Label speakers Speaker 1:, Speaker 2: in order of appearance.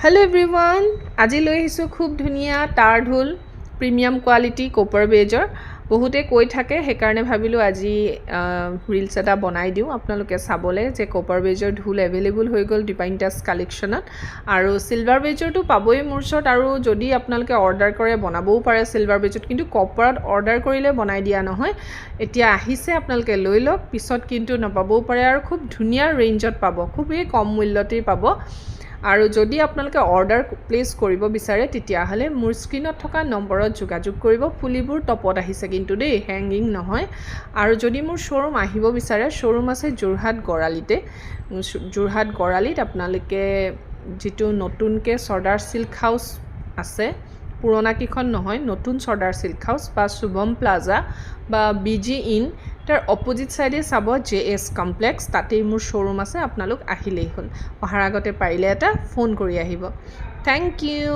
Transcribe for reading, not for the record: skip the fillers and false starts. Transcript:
Speaker 1: Hello everyone, আজি লৈ আহিছো খুব ধুনিয়া টাৰ ঢোল প্ৰিমিয়াম কোৱালিটি কপাৰ বেজৰ বহুতে কৈ থাকে সেইকাৰণে ভাবিলো আজি ৰিলছ এটা বনাই দিও আপোনালোকে চাবলে যে কপাৰ বেজৰ ঢোল এভেইলেবল হৈ গল ডিপাইনটাস কালেকশনত আৰু সিলভাৰ বেজৰটো পাবই মোৰ ওচৰত আৰু যদি আপোনালোকে অৰ্ডাৰ কৰে বনাবও পাৰে সিলভাৰ বেজত কিন্তু কপাৰত অৰ্ডাৰ কৰিলে বনাই দিয়া নহয় এতিয়া আহিছে আপোনালোকে লৈ লওক পিছত কিন্তু নাপাবও পাৰে আৰু খুব ধুনিয়া ৰেঞ্জত পাব খুবেই কম মূল্যতে পাব আৰু যদি আপোনালোকে অৰ্ডাৰ প্লেস কৰিব বিচাৰে তেতিয়া হলে মোৰ স্ক্ৰিনত থকা নম্বৰত যোগাযোগ কৰিব পুলিবোৰ টপত আহিছে কিন্তু দেই হ্যাঙ্গিং নহয় আৰু যদি মোৰ শোৰুম আহিব বিচাৰে শোৰুম আছে যোৰহাট গৰালিত আপোনালোকে যেটো নতুনকে সৰ্দাৰ সিল্ক হাউস আছে পুৰণা কিখন নহয় নতুন সৰ্দাৰ সিল্ক হাউস বা শুভম প্লাজা বা বিজি ইন তাৰ অপোজিট সাইডে চাব জেএস কমপ্লেক্স তাতেই মোৰ শোৰুম আছে আপোনালোক আহিলেই হল অহাৰ আগতে পাৰিলে এটা ফোন কৰি আহিব থ্যাংক ইউ